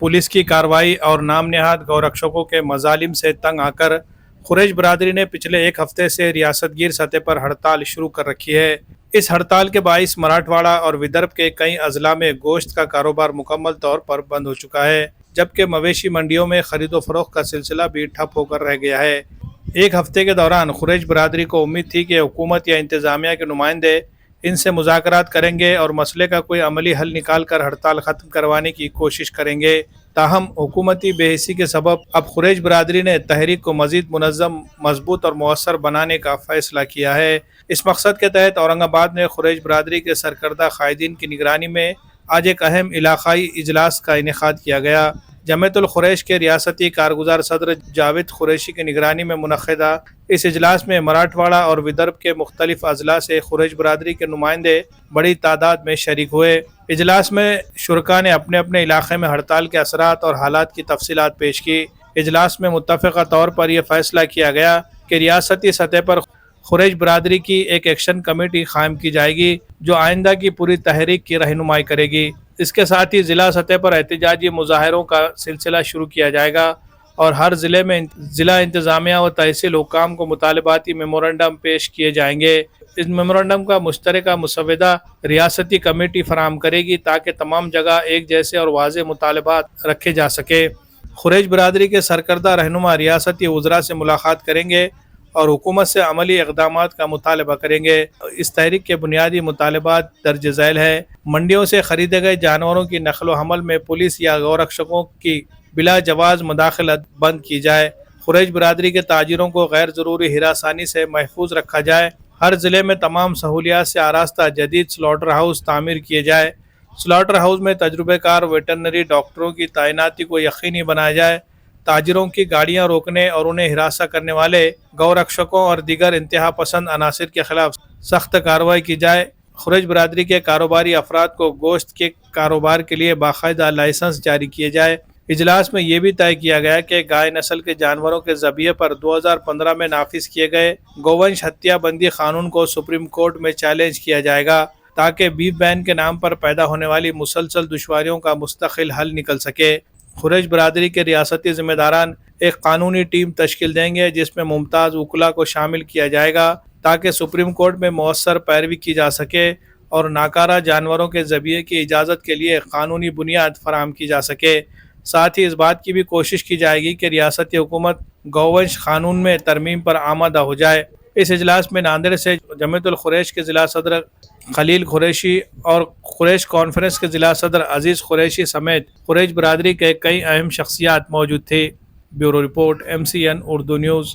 Police की कार्रवाई और नाम नहाद गौरक्षकों के मजालिम से तंग आकर खुरैश बरादरी ने पिछले एक हफ्ते से रियासत गिर सतह पर हड़ताल शुरू कर रखी है। इस हड़ताल के बाइस मराठवाड़ा और विदर्भ के कई अजला में गोश्त का कारोबार मुकम्मल तौर पर बंद हो चुका है, जबकि मवेशी मंडियों में खरीदो फरोख्त का सिलसिला भी ठप होकर रह गया है। एक हफ्ते के दौरान खुरैश बरादरी को उम्मीद थी कि हुकूमत या इंतज़ामिया के नुमाइंदे इनसे मुज़ाकरात करेंगे और मसले का कोई अमली हल निकाल कर हड़ताल ख़त्म करवाने की कोशिश करेंगे। ताहम हुकूमती बेहिसी के सबब अब खुरैश बरादरी ने तहरीक को मज़ीद मुनज़्ज़म, मजबूत और मौसर बनाने का फ़ैसला किया है। इस मकसद के तहत औरंगाबाद में खुरैश बरादरी के सरकर्दा कायदीन की निगरानी में आज एक अहम इलाकाई इजलास का इनेकाद किया गया। जमीयतुल खुरैश के रियासती कारगुजार सदर जावेद कुरैशी की निगरानी में मुनक़्क़दा इस इजलास में मराठवाड़ा और विदर्भ के मुख्तलिफ अजला से खुरैश बरादरी के नुमाइंदे बड़ी तादाद में शरीक हुए। इजलास में शुरका ने अपने अपने इलाके में हड़ताल के असरात और हालात की तफसीलात पेश की। इजलास में मुत्तफ़िक़ा तौर पर यह फ़ैसला किया गया कि रियासती सतह पर खुरैश बरादरी की एक एक्शन कमेटी कायम की जाएगी जो आइंदा की पूरी तहरीक की रहनुमाई करेगी। इसके साथ ही ज़िला सतह पर एहतजाजी मुजाहरों का सिलसिला शुरू किया जाएगा और हर ज़िले में ज़िला इंतज़ामिया व तहसील हुक्काम को मुतालबाती मेमोरेंडम पेश किए जाएंगे। इस मेमोरेंडम का मुश्तरका मुसवदा रियासती कमेटी फराहम करेगी ताकि तमाम जगह एक जैसे और वाज़ेह मुतालबात रखे जा सके। खुरैश बरादरी के सरकर्दा रहनुमा रियासती वज़रा से मुलाकात करेंगे और हुकूमत से अमली इक़दामात का मुतालबा करेंगे। इस तहरीक के बुनियादी मुतालबात दर्ज झैल है। मंडियों से ख़रीदे गए जानवरों की नकल व हमल में पुलिस या गौरक्षकों की बिला जवाज़ मुदाखलत बंद की जाए। खुरैश बरादरी के ताजिरों को गैर ज़रूरी हिरासानी से महफूज रखा जाए। हर ज़िले में तमाम सहूलियात से आरास्ता जदीद स्लॉटर हाउस तामीर किए जाए। स्लॉटर हाउस में तजुर्बेकार वेटरनरी डॉक्टरों की तैनाती को यकीनी बनाया जाए। ताजिरों की गाड़ियां रोकने और उन्हें हिरासा करने वाले गौरक्षकों और दीगर इंतहा पसंद अनासिर के खिलाफ सख्त कार्रवाई की जाए। खुरैश बरादरी के कारोबारी अफराद को गोश्त के कारोबार के लिए बाकायदा लाइसेंस जारी किए जाए। इजलास में यह भी तय किया गया कि गाय नस्ल के जानवरों के ज़बिये पर 2015 में नाफिज किए गए गौवंश हत्या बंदी कानून को सुप्रीम कोर्ट में चैलेंज किया जाएगा ताकि बीफ बैन के नाम पर पैदा होने वाली मुसलसल दुश्वारियों का मुस्तकिल हल निकल सके। खुरैश बरादरी के रियासती ज़िम्मेदारान एक कानूनी टीम तश्कील देंगे जिसमें मुमताज़ वकला को शामिल किया जाएगा ताकि सुप्रीम कोर्ट में मौसर पैरवी की जा सके और नाकारा जानवरों के ज़बिये की इजाज़त के लिए कानूनी बुनियाद फराहम की जा सके। साथ ही इस बात की भी कोशिश की जाएगी कि रियासती हुकूमत गौवंश कानून में तरमीम पर आमादा हो जाए। इस इजलास में नांदेड़ से जमीयतुल खुरैश के ज़िला सदर खलील कुरैशी और खुरैश कॉन्फ्रेंस के ज़िला सदर अजीज़ कुरैशी समेत खुरैश बरादरी के कई अहम शख्सियात मौजूद थे। Bureau report MCN Urdu news.